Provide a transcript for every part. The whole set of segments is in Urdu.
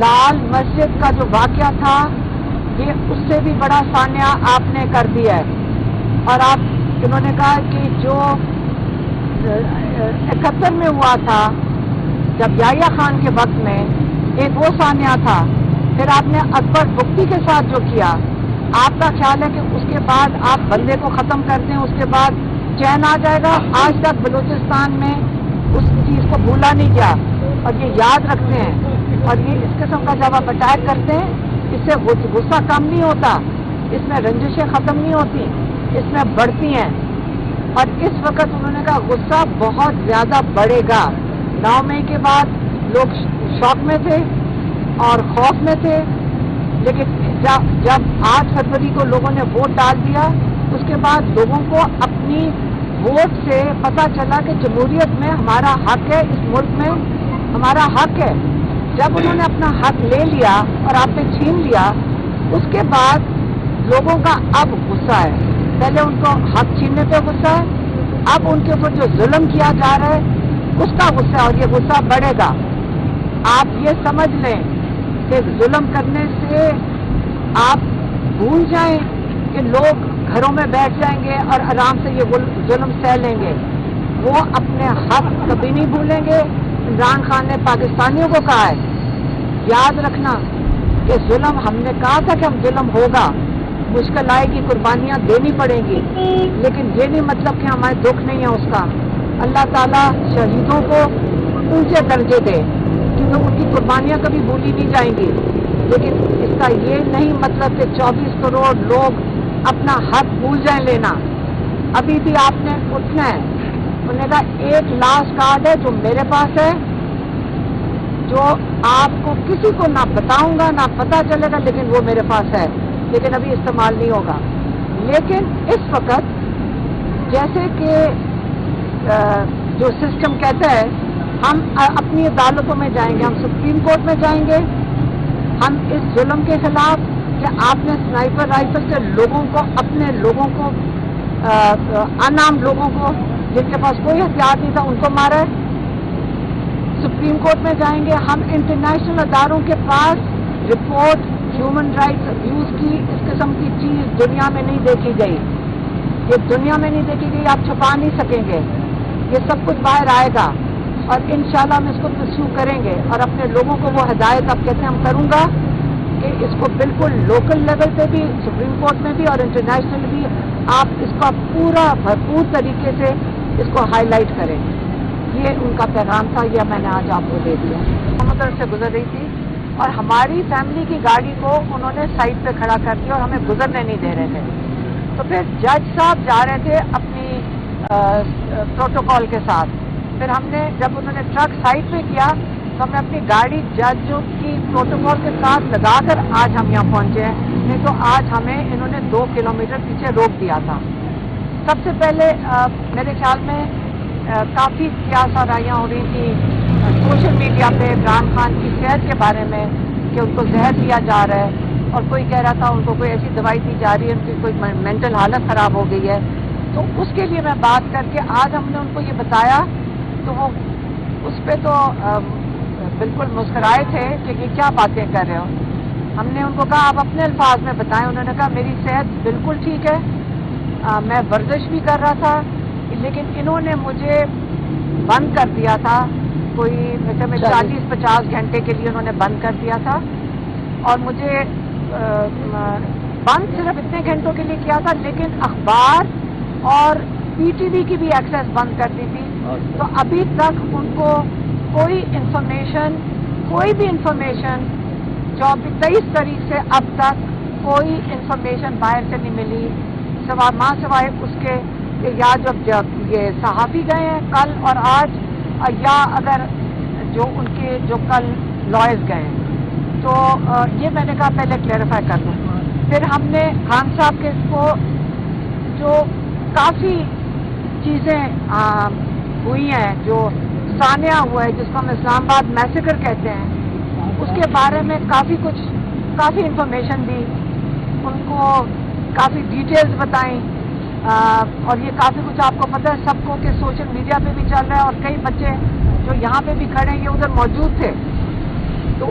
لال مسجد کا جو واقعہ تھا یہ اس سے بھی بڑا سانحہ آپ نے کر دیا ہے، اور آپ انہوں نے کہا کہ جو 71 میں ہوا تھا جب یحییٰ خان کے وقت میں ایک وہ سانحہ تھا، پھر آپ نے اکبر بگٹی کے ساتھ جو کیا، آپ کا خیال ہے کہ اس کے بعد آپ بندے کو ختم کر دیں، اس کے بعد چین آ جائے گا؟ آج تک بلوچستان میں اس چیز کو بھولا نہیں گیا اور یہ یاد رکھتے ہیں، اور یہ اس قسم کا جب آپ اٹیک کرتے ہیں اس سے غصہ کم نہیں ہوتا، اس میں رنجشیں ختم نہیں ہوتی، اس میں بڑھتی ہیں، اور اس وقت انہوں نے کہا غصہ بہت زیادہ بڑھے گا۔ 9 مئی کے بعد لوگ شوق میں تھے اور خوف میں تھے، لیکن جب 8 فروری کو لوگوں نے ووٹ ڈال دیا، اس کے بعد لوگوں کو اپنی ووٹ سے پتہ چلا کہ جمہوریت میں ہمارا حق ہے، اس ملک میں ہمارا حق ہے۔ جب انہوں نے اپنا حق لے لیا اور آپ نے چھین لیا، اس کے بعد لوگوں کا اب غصہ ہے۔ پہلے ان کو حق چھیننے پہ غصہ ہے، اب ان کے اوپر جو ظلم کیا جا رہا ہے اس کا غصہ ہے، اور یہ غصہ بڑھے گا۔ آپ یہ سمجھ لیں کہ ظلم کرنے سے آپ بھول جائیں کہ لوگ گھروں میں بیٹھ جائیں گے اور آرام سے یہ ظلم سہ لیں گے، وہ اپنے حق کبھی نہیں بھولیں گے۔ عمران خان نے پاکستانیوں کو کہا ہے یاد رکھنا کہ ظلم، ہم نے کہا تھا کہ ہم ظلم ہوگا، مشکل آئے گی، قربانیاں دینی پڑیں گی، لیکن یہ نہیں مطلب کہ ہمارے دکھ نہیں ہے اس کا۔ اللہ تعالیٰ شہیدوں کو اونچے درجے دے، کیونکہ ان کی قربانیاں کبھی بھولی نہیں جائیں گی، لیکن اس کا یہ نہیں مطلب کہ 24 کروڑ لوگ اپنا حق بھول جائیں لینا۔ ابھی بھی آپ نے اٹھنا ہے۔ انہوں نے کہا ایک لاسٹ کارڈ ہے جو میرے پاس ہے، جو آپ کو کسی کو نہ بتاؤں گا نہ پتہ چلے گا، لیکن وہ میرے پاس ہے، لیکن ابھی استعمال نہیں ہوگا۔ لیکن اس وقت جیسے کہ جو سسٹم کہتا ہے ہم اپنی عدالتوں میں جائیں گے، ہم سپریم کورٹ میں جائیں گے، ہم اس ظلم کے خلاف کہ آپ نے سنائپر رائفل سے لوگوں کو، اپنے لوگوں کو، انعام لوگوں کو جن کے پاس کوئی ہتھیار نہیں تھا ان کو مارا ہے، سپریم کورٹ میں جائیں گے، ہم انٹرنیشنل اداروں کے پاس رپورٹ ہیومن رائٹس ابیوز کی، اس قسم کی چیز دنیا میں نہیں دیکھی گئی، یہ دنیا میں نہیں دیکھی گئی، آپ چھپا نہیں سکیں گے، یہ سب کچھ باہر آئے گا، اور انشاءاللہ ہم اس کو پرسیو کریں گے، اور اپنے لوگوں کو وہ ہدایت آپ کہتے ہیں ہم کروں گا کہ اس کو بالکل لوکل لیول پہ بھی، سپریم کورٹ میں بھی اور انٹرنیشنل بھی آپ اس کا پورا بھرپور طریقے سے اس کو ہائی لائٹ کریں۔ یہ ان کا پیغام تھا، یہ میں نے آج آپ کو دے دیا۔ سمندر سے گزر رہی تھی اور ہماری فیملی کی گاڑی کو انہوں نے سائڈ پہ کھڑا کر دیا اور ہمیں گزرنے نہیں دے رہے تھے، تو پھر جج صاحب جا رہے تھے اپنی پروٹوکول کے ساتھ، پھر ہم نے جب انہوں نے ٹرک سائڈ پہ کیا تو ہم نے اپنی گاڑی جج کی پروٹوکول کے ساتھ لگا کر آج ہم یہاں پہنچے ہیں، نہیں تو آج ہمیں انہوں نے 2 کلومیٹر پیچھے روک دیا تھا۔ سب سے پہلے میرے خیال میں کافی سیاست رائیاں ہو رہی تھی سوشل میڈیا پہ عمران خان کی صحت کے بارے میں کہ ان کو زہر دیا جا رہا ہے، اور کوئی کہہ رہا تھا ان کو کوئی ایسی دوائی دی جا رہی ہے، ان کی کوئی مینٹل حالت خراب ہو گئی ہے، تو اس کے لیے میں بات کر کے آج ہم نے ان کو یہ بتایا تو وہ اس پہ تو بالکل مسکرائے تھے کہ یہ کیا باتیں کر رہے ہو۔ ہم نے ان کو کہا آپ اپنے الفاظ میں بتائیں، انہوں نے کہا میری صحت بالکل ٹھیک ہے، میں ورزش بھی کر رہا تھا، لیکن انہوں نے مجھے بند کر دیا تھا، کوئی میں 40-50 گھنٹے کے لیے انہوں نے بند کر دیا تھا، اور مجھے بند صرف اتنے گھنٹوں کے لیے کیا تھا، لیکن اخبار اور پی ٹی وی کی بھی ایکسیس بند کر دی تھی، تو ابھی تک ان کو کوئی انفارمیشن، کوئی بھی انفارمیشن 23 تاریخ سے اب تک کوئی انفارمیشن باہر سے نہیں ملی، سوائے اس کے یا جب یہ صحافی گئے ہیں کل اور آج، یا اگر جو ان کے جو کل لائرز گئے ہیں، تو یہ میں نے کہا پہلے کلیریفائی کر دوں۔ پھر ہم نے خان صاحب کے کو جو کافی چیزیں ہوئی ہیں، جو سانحہ ہوا ہے جس کو ہم اسلام آباد میسیکر کہتے ہیں، اس کے بارے میں کافی انفارمیشن دی، ان کو کافی ڈیٹیلز بتائیں، اور یہ کافی کچھ آپ کو پتہ ہے سب کو کہ سوشل میڈیا پہ بھی چل رہا ہے، اور کئی بچے جو یہاں پہ بھی کھڑے ہیں یہ ادھر موجود تھے، تو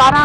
12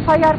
FIR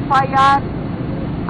FIR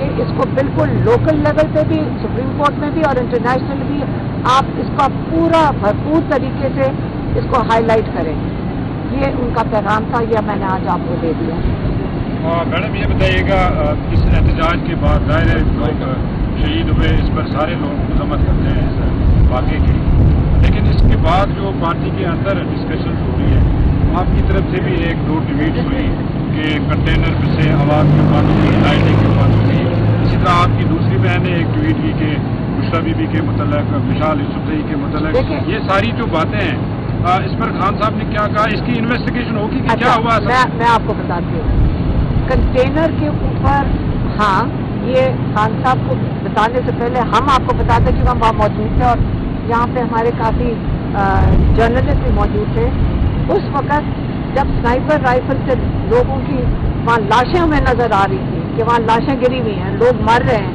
کہ اس کو بالکل لوکل لیول پہ بھی، سپریم کورٹ میں بھی اور انٹرنیشنل بھی آپ اس کا پورا بھرپور طریقے سے اس کو ہائی لائٹ کریں. یہ ان کا پیغام تھا، یہ میں نے آج آپ کو دے دیا. میڈم یہ بتائیے گا، اس احتجاج کے بعد ظاہر ہے لوگ شہید ہوئے، اس پر سارے لوگ مذمت کرتے ہیں اس واقعے کی، لیکن اس کے بعد جو پارٹی کے اندر ڈسکشن ہو رہی ہے، آپ کی طرف سے بھی ایک دو ڈیبیٹ ہوئی کہ کنٹینر سے آواز کیوں بند ہوئی، لائٹنگ کیوں بند ہوئی. اسی طرح آپ کی دوسری بہن نے ایک ٹویٹ کی کہ بشریٰ بی بی کے متعلق، مشال یوسفزئی کے متعلق، یہ ساری جو باتیں ہیں اس پر خان صاحب نے کیا کہا؟ اس کی انویسٹیگیشن ہوگی کہ کیا ہوا؟ میں آپ کو بتاتی ہوں. کنٹینر کے اوپر ہاں، یہ خان صاحب کو بتانے سے پہلے ہم آپ کو بتاتے کہ ہم وہاں موجود تھے اور یہاں پہ ہمارے کافی جرنلسٹ بھی موجود تھے. اس وقت جب سنائپر رائفل سے لوگوں کی وہاں لاشیں ہمیں نظر آ رہی تھی کہ وہاں لاشیں گری ہوئی ہیں، لوگ مر رہے ہیں،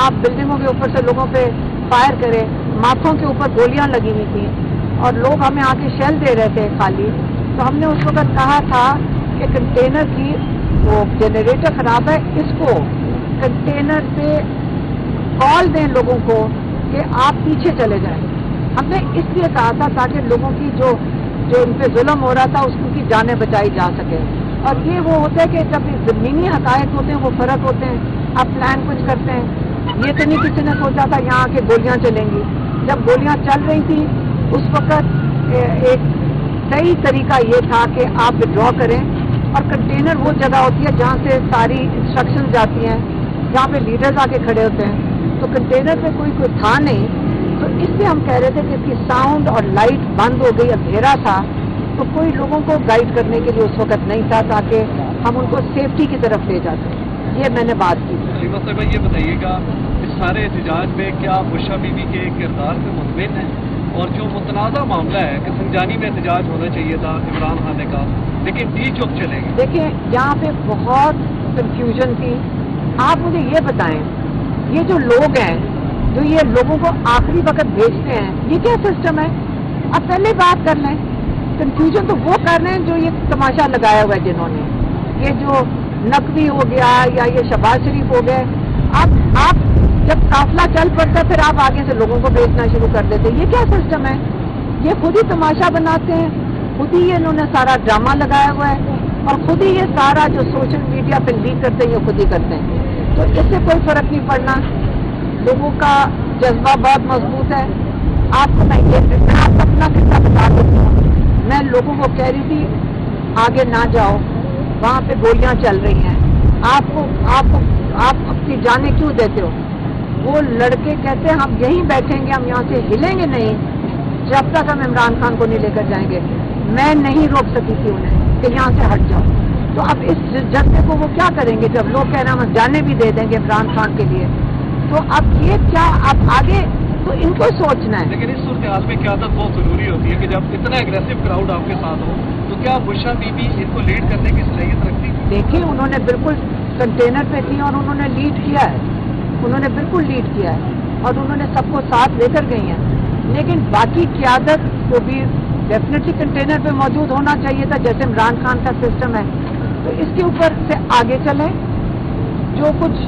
آپ بلڈنگوں کے اوپر سے لوگوں پہ فائر کریں، ماتھوں کے اوپر گولیاں لگی ہوئی تھیں اور لوگ ہمیں آ کے شیل دے رہے تھے خالی. تو ہم نے اس وقت کہا تھا کہ کنٹینر کی وہ جنریٹر خراب ہے، اس کو کنٹینر سے کال دیں لوگوں کو کہ آپ پیچھے چلے جائیں. ہم نے اس لیے کہا تھا تاکہ لوگوں کی جو ان پہ ظلم ہو رہا تھا اس کی جانیں بچائی جا سکے. اور یہ وہ ہوتا ہے کہ جب زمینی حقائق ہوتے ہیں وہ فرق ہوتے ہیں، آپ پلان کچھ کرتے ہیں. یہ تو نہیں کسی نے سوچا تھا یہاں آ کے گولیاں چلیں گی. جب گولیاں چل رہی تھیں اس وقت ایک صحیح طریقہ یہ تھا کہ آپ ودرا کریں، اور کنٹینر وہ جگہ ہوتی ہے جہاں سے ساری انسٹرکشن جاتی ہیں، جہاں پہ لیڈرز آ کے کھڑے ہوتے ہیں. تو کنٹینر پہ کوئی تھا نہیں، تو اس سے ہم کہہ رہے تھے کہ اس کی ساؤنڈ اور لائٹ بند ہو گئی، اندھیرا تھا، تو کوئی لوگوں کو گائیڈ کرنے کے لیے اس وقت نہیں تھا تاکہ ہم ان کو سیفٹی کی طرف لے جاتے. یہ میں نے بات کی. صاحبہ یہ بتائیے گا، اس سارے احتجاج میں کیا بشریٰ بی بی کے کردار پہ مطمئن ہے؟ اور جو متنازع معاملہ ہے کہ سنجانی میں احتجاج ہونا چاہیے تھا عمران خان نے کہا، لیکن ٹی چوک چلے گی. دیکھیں یہاں پہ بہت کنفیوژن تھی. آپ مجھے یہ بتائیں، یہ جو لوگ ہیں جو یہ لوگوں کو آخری وقت بھیجتے ہیں، یہ کیا سسٹم ہے؟ اب پہلے بات کر لیں. کنفیوژن تو وہ کر رہے ہیں جو یہ تماشا لگایا ہوا ہے جنہوں نے، یہ جو نقوی ہو گیا یا یہ شہباز شریف ہو گئے. اب آپ جب قافلہ چل پڑتا ہے پھر آپ آگے سے لوگوں کو بھیجنا شروع کر دیتے. یہ کیا سسٹم ہے؟ یہ خود ہی تماشا بناتے ہیں، خود ہی انہوں نے سارا ڈرامہ لگایا ہوا ہے، اور خود ہی یہ سارا جو سوشل میڈیا پہ لیک کرتے ہیں یہ خود ہی کرتے ہیں. تو اس سے کوئی فرق نہیں پڑنا. لوگوں کا جذبہ بہت مضبوط ہے. آپ کو میں آپ اپنا قصہ بتا دیتی ہوں. میں لوگوں کو کہہ رہی تھی آگے نہ جاؤ، وہاں پہ گولیاں چل رہی ہیں، آپ اپنی جانیں کیوں دیتے ہو؟ وہ لڑکے کہتے ہیں ہم یہیں بیٹھیں گے، ہم یہاں سے ہلیں گے نہیں جب تک ہم عمران خان کو نہیں لے کر جائیں گے. میں نہیں روک سکی تھی انہیں کہ یہاں سے ہٹ جاؤ. تو اب اس جذبے کو وہ کیا کریں گے جب لوگ کہہ رہے ہیں ہم جانے بھی دے دیں گے عمران خان کے لیے؟ تو اب یہ کیا اب آگے تو ان کو سوچنا ہے. لیکن اس صورتحال میں قیادت بہت ضروری ہوتی ہے کہ جب اتنا اگریسو کراؤڈ آپ کے ساتھ ہو تو کیا بشریٰ بی بی ان کو لیڈ کرنے کی صلاحیت رکھتی؟ دیکھیں انہوں نے بالکل کنٹینر پہ تھی اور انہوں نے لیڈ کیا ہے، انہوں نے بالکل لیڈ کیا ہے اور انہوں نے سب کو ساتھ لے کر گئی ہیں. لیکن باقی قیادت کو بھی ڈیفینیٹلی کنٹینر پہ موجود ہونا چاہیے تھا جیسے عمران خان کا سسٹم ہے. تو اس کے اوپر سے آگے چلیں. جو کچھ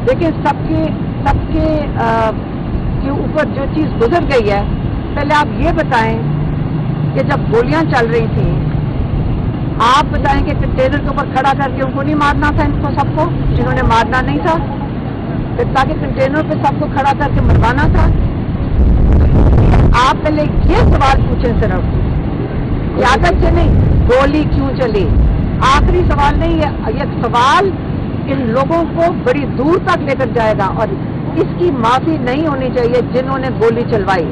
دیکھیں سب کے اوپر جو چیز گزر گئی ہے، پہلے آپ یہ بتائیں کہ جب گولیاں چل رہی تھیں آپ بتائیں کہ کنٹینر کے اوپر کھڑا کر کے ان کو نہیں مارنا تھا، ان کو سب کو جنہوں نے مارنا نہیں تھا، پھر تاکہ کنٹینر پہ سب کو کھڑا کر کے مروانا تھا. آپ پہلے یہ سوال پوچھیں صرف قیادت سے نہیں، گولی کیوں چلی؟ آخری سوال نہیں ہے، یہ سوال ان لوگوں کو بڑی دور تک لے کر جائے گا اور اس کی معافی نہیں ہونی چاہیے جنہوں نے گولی چلوائی.